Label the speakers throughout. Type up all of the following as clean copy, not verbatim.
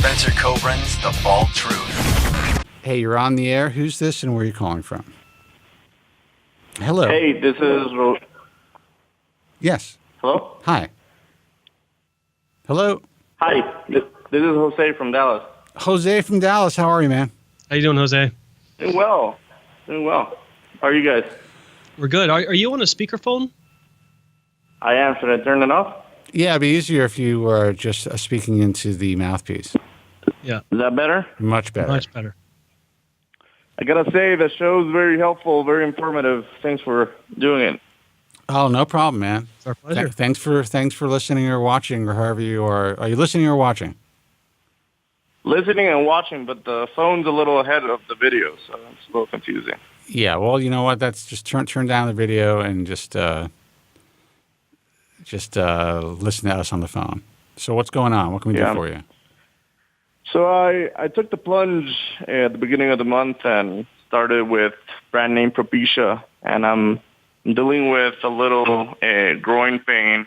Speaker 1: Spencer Coburn's The Bald Truth.
Speaker 2: Hey, you're on the air. Who's this and where are you calling from? Hello.
Speaker 3: Hey, this is...
Speaker 2: Yes.
Speaker 3: Hello?
Speaker 2: Hi. Hello.
Speaker 3: Hi, this is Jose from Dallas.
Speaker 2: Jose from Dallas. How are you, man?
Speaker 4: How you doing, Jose?
Speaker 3: Doing well. How are you guys?
Speaker 4: We're good. Are you on a speakerphone?
Speaker 3: I am. Should I turn it off?
Speaker 2: Yeah, it'd be easier if you were just speaking into the mouthpiece.
Speaker 4: Yeah.
Speaker 3: Is that better?
Speaker 2: Much better.
Speaker 4: Much better.
Speaker 3: I gotta say, the show is very helpful, very informative. Thanks for doing it.
Speaker 2: Oh, no problem, man.
Speaker 4: It's our pleasure.
Speaker 2: Thanks for listening or watching or however you are. Are you listening or watching?
Speaker 3: Listening and watching, but the phone's a little ahead of the video, so it's a little confusing.
Speaker 2: Yeah, well, you know what? That's just turn down the video and just listen to us on the phone. So what's going on? What can we do for you?
Speaker 3: So I took the plunge at the beginning of the month and started with brand name Propecia, and I'm dealing with a little groin pain.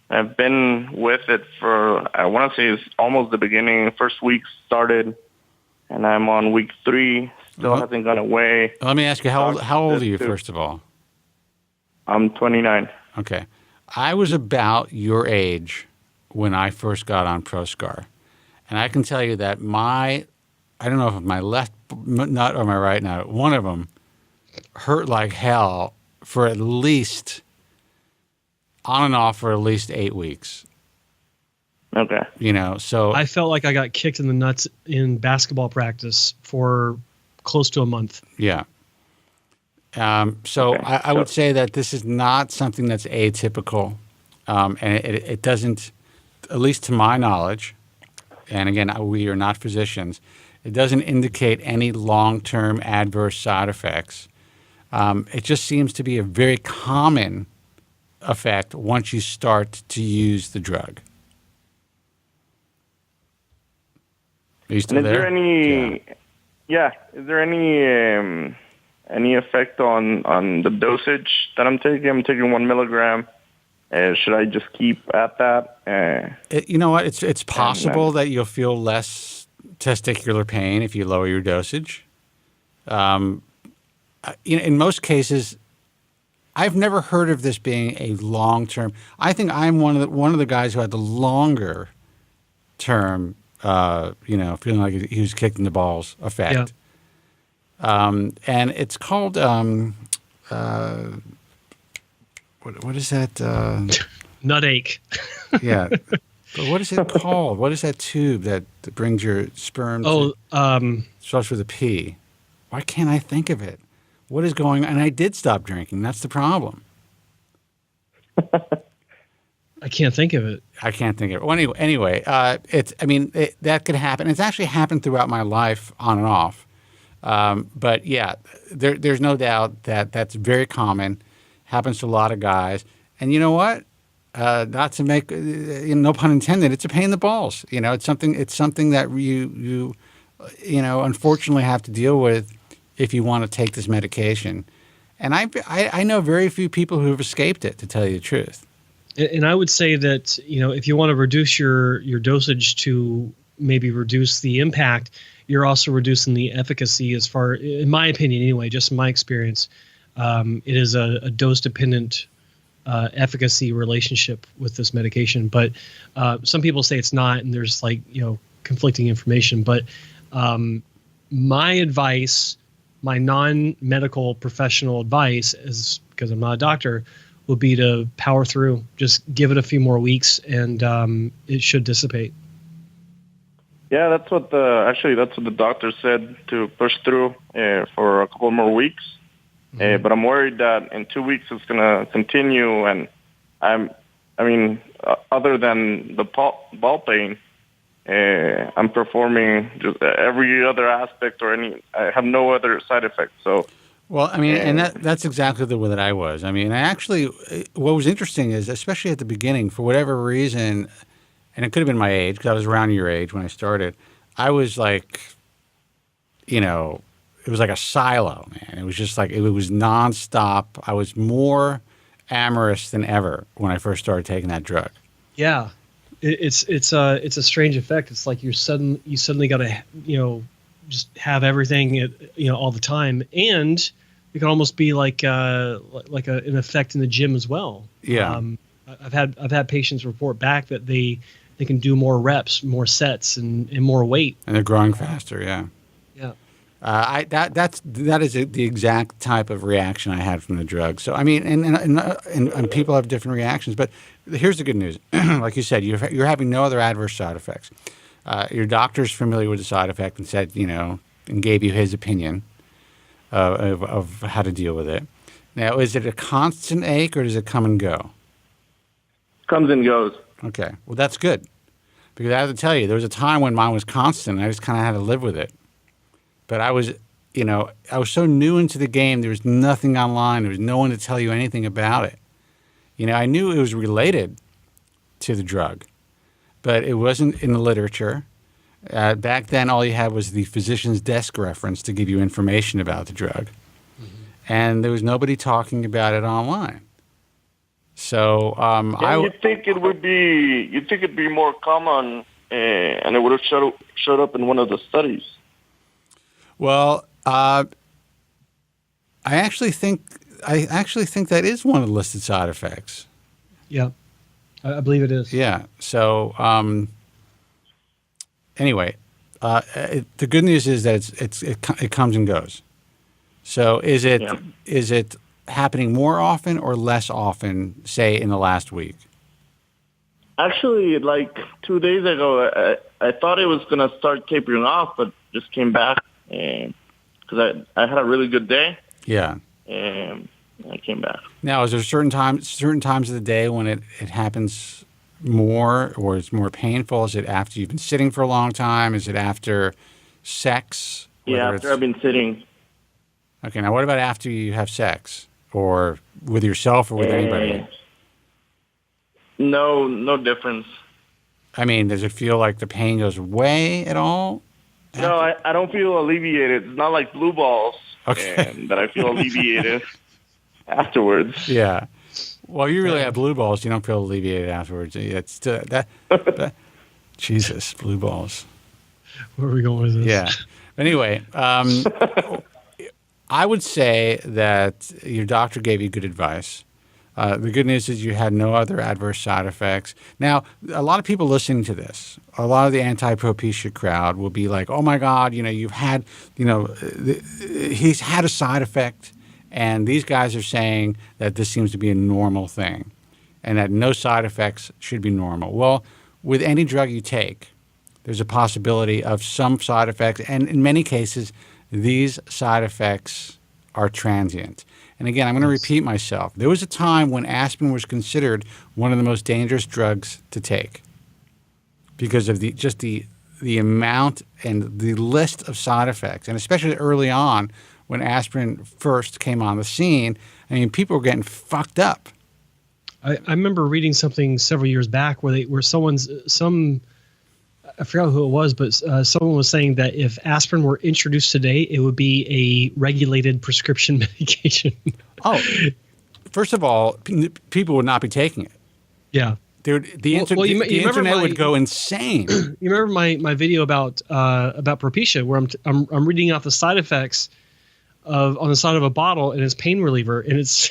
Speaker 3: I've been with it for, I want to say it's almost the beginning. First week started, and I'm on week 3. Still hasn't gone away.
Speaker 2: Let me ask you, how old are you, first of all? I'm
Speaker 3: 29.
Speaker 2: Okay. I was about your age when I first got on ProScar. And I can tell you that I don't know if my left nut or my right nut, one of them hurt like hell for at least, on and off for at least 8 weeks.
Speaker 3: Okay.
Speaker 2: So
Speaker 4: I felt like I got kicked in the nuts in basketball practice for close to a month.
Speaker 2: Yeah. So I would say that this is not something that's atypical. And it doesn't, at least to my knowledge, and again, we are not physicians, it doesn't indicate any long-term adverse side effects. It just seems to be a very common effect once you start to use the drug. Are you still there?
Speaker 3: Is there any... Yeah. Is there any effect on the dosage that I'm taking? I'm taking 1 milligram. Should I just keep at that?
Speaker 2: You know what? It's possible that you'll feel less testicular pain if you lower your dosage. In most cases, I've never heard of this being a long-term. I think I'm one of the guys who had the longer term, feeling like he was kicked in the balls effect. Yeah. And it's called what is that?
Speaker 4: Nut ache.
Speaker 2: Yeah. But what is it called? What is that tube that brings your sperm? Starts with a P. Why can't I think of it? What is going on? And I did stop drinking. That's the problem.
Speaker 4: I can't think of it.
Speaker 2: I can't think of it. Well, anyway, that could happen. It's actually happened throughout my life on and off. But yeah, there's no doubt that that's very common. Happens to a lot of guys. And you know what? Not to make, no pun intended, it's a pain in the balls. It's something that you unfortunately have to deal with if you want to take this medication. And I know very few people who have escaped it, to tell you the truth.
Speaker 4: And I would say that, if you want to reduce your dosage to maybe reduce the impact, you're also reducing the efficacy as far, in my opinion anyway, just in my experience. It is a dose-dependent efficacy relationship with this medication. But some people say it's not, and there's conflicting information. But my advice, my non-medical professional advice, is because I'm not a doctor, would be to power through. Just give it a few more weeks, and it should dissipate.
Speaker 3: Yeah, that's what the doctor said, to push through for a couple more weeks. But I'm worried that in 2 weeks it's going to continue, and other than the ball pain, I'm performing just every other aspect I have no other side effects. So,
Speaker 2: well, and that's exactly the way that I was. What was interesting is, especially at the beginning, for whatever reason, and it could have been my age, because I was around your age when I started, I was like, it was like a silo, man. It was just like, it was nonstop. I was more amorous than ever when I first started taking that drug.
Speaker 4: Yeah. It's a strange effect. It's like you suddenly got to just have everything all the time, and it can almost be like an effect in the gym as well.
Speaker 2: Yeah.
Speaker 4: I've had patients report back that they can do more reps, more sets, and more weight,
Speaker 2: and they're growing faster. Yeah.
Speaker 4: Yeah.
Speaker 2: That is the exact type of reaction I had from the drug. So I mean, and people have different reactions, but here's the good news. Like you said, you're having no other adverse side effects. Your doctor's familiar with the side effect and said, and gave you his opinion of how to deal with it. Now, is it a constant ache or does it come and go?
Speaker 3: Comes and goes.
Speaker 2: Okay, well that's good, because I have to tell you, there was a time when mine was constant, and I just kind of had to live with it. But I was so new into the game. There was nothing online. There was no one to tell you anything about it. I knew it was related to the drug, but it wasn't in the literature. Back then, all you had was the physician's desk reference to give you information about the drug. Mm-hmm. And there was nobody talking about it online. So
Speaker 3: you'd think it'd be more common, and it would have showed up in one of the studies.
Speaker 2: Well, I actually think that is one of the listed side effects.
Speaker 4: Yeah, I believe it is.
Speaker 2: Yeah. So anyway, the good news is that it comes and goes. So is it happening more often or less often, say, in the last week?
Speaker 3: Actually, like 2 days ago, I thought it was going to start tapering off, but just came back because I had a really good day.
Speaker 2: Yeah.
Speaker 3: And I came back.
Speaker 2: Now, is there certain times of the day when it happens more or it's more painful? Is it after you've been sitting for a long time? Is it after sex?
Speaker 3: Yeah, after I've been sitting.
Speaker 2: Okay, now what about after you have sex? Or with yourself or with anybody?
Speaker 3: No difference.
Speaker 2: I mean, does it feel like the pain goes away at all?
Speaker 3: No, I don't feel alleviated. It's not like blue balls.
Speaker 2: Okay.
Speaker 3: That I feel alleviated afterwards.
Speaker 2: Yeah. Well, you really have blue balls. You don't feel alleviated afterwards. It's that Jesus, blue balls.
Speaker 4: Where are we going with this?
Speaker 2: Yeah. Anyway, I would say that your doctor gave you good advice. The good news is you had no other adverse side effects. Now, a lot of people listening to this, a lot of the anti-Propecia crowd will be like, oh, my God, you've had, he's had a side effect, and these guys are saying that this seems to be a normal thing and that no side effects should be normal. Well, with any drug you take, there's a possibility of some side effects, and in many cases, these side effects are transient. And again, I'm going to repeat myself. There was a time when aspirin was considered one of the most dangerous drugs to take because of the amount and the list of side effects, and especially early on when aspirin first came on the scene. I mean, people were getting fucked up.
Speaker 4: I remember reading something several years back where I forgot who it was, but someone was saying that if aspirin were introduced today, it would be a regulated prescription medication.
Speaker 2: Oh, first of all, people would not be taking it.
Speaker 4: Yeah.
Speaker 2: The internet would go insane.
Speaker 4: You remember my video about Propecia, where I'm reading out the side effects on the side of a bottle, and it's pain reliever, and it's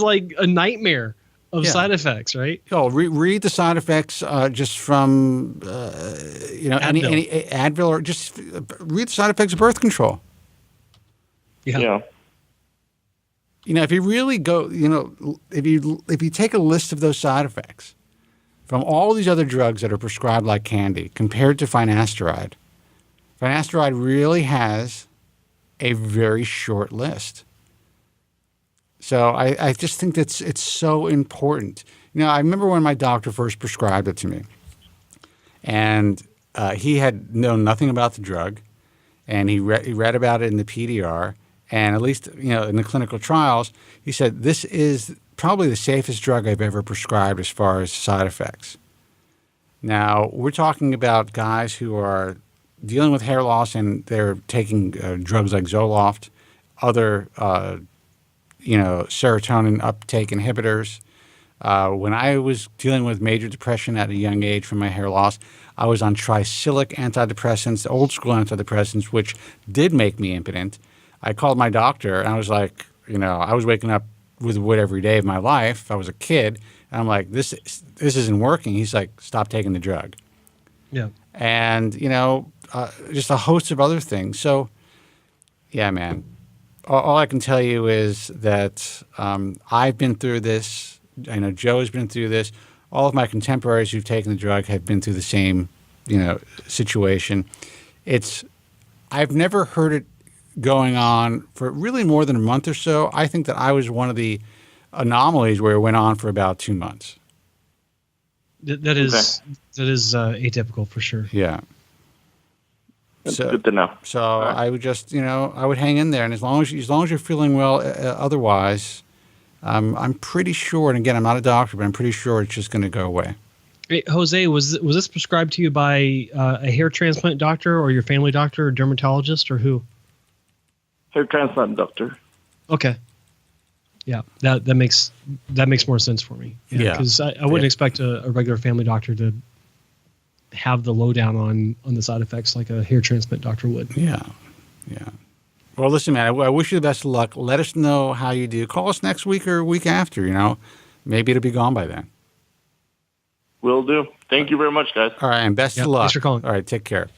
Speaker 4: like a nightmare of side effects, right?
Speaker 2: Oh, read the side effects just from any Advil, or just read the side effects of birth control.
Speaker 3: Yeah.
Speaker 2: If you really go, if you take a list of those side effects from all these other drugs that are prescribed like candy compared to finasteride really has a very short list. So I just think that it's so important. I remember when my doctor first prescribed it to me, and he had known nothing about the drug, and he read about it in the PDR, and at least in the clinical trials, he said this is probably the safest drug I've ever prescribed as far as side effects. Now we're talking about guys who are dealing with hair loss, and they're taking drugs like Zoloft, other serotonin uptake inhibitors. When I was dealing with major depression at a young age from my hair loss, I was on tricyclic antidepressants, old school antidepressants, which did make me impotent. I called my doctor, and I was like, I was waking up with wood every day of my life. I was a kid, and I'm like, this isn't working. He's like, stop taking the drug.
Speaker 4: Yeah.
Speaker 2: And, just a host of other things. So, yeah, man, all I can tell you is that I've been through this. I know Joe's been through this. All of my contemporaries who've taken the drug have been through the same, situation. I've never heard it going on for really more than a month or so. I think that I was one of the anomalies where it went on for about 2 months.
Speaker 4: That is atypical for sure.
Speaker 2: Yeah.
Speaker 3: That's good to know.
Speaker 2: So
Speaker 3: right.
Speaker 2: I would just, I would hang in there, and as long as you're feeling well, otherwise, I'm pretty sure. And again, I'm not a doctor, but I'm pretty sure it's just going to go away.
Speaker 4: Hey, Jose, was this prescribed to you by a hair transplant doctor or your family doctor or dermatologist or who?
Speaker 3: Hair transplant doctor.
Speaker 4: Okay. Yeah, that makes more sense for me.
Speaker 2: Yeah.
Speaker 4: Because I wouldn't expect a regular family doctor to have the lowdown on the side effects like a hair transplant doctor would.
Speaker 2: Yeah. Yeah. Well, listen, man, I wish you the best of luck. Let us know how you do. Call us next week or week after, Maybe it'll be gone by then.
Speaker 3: Will do. Thank you very much, guys.
Speaker 2: All right, and best of luck.
Speaker 4: Thanks for calling.
Speaker 2: All right, take care.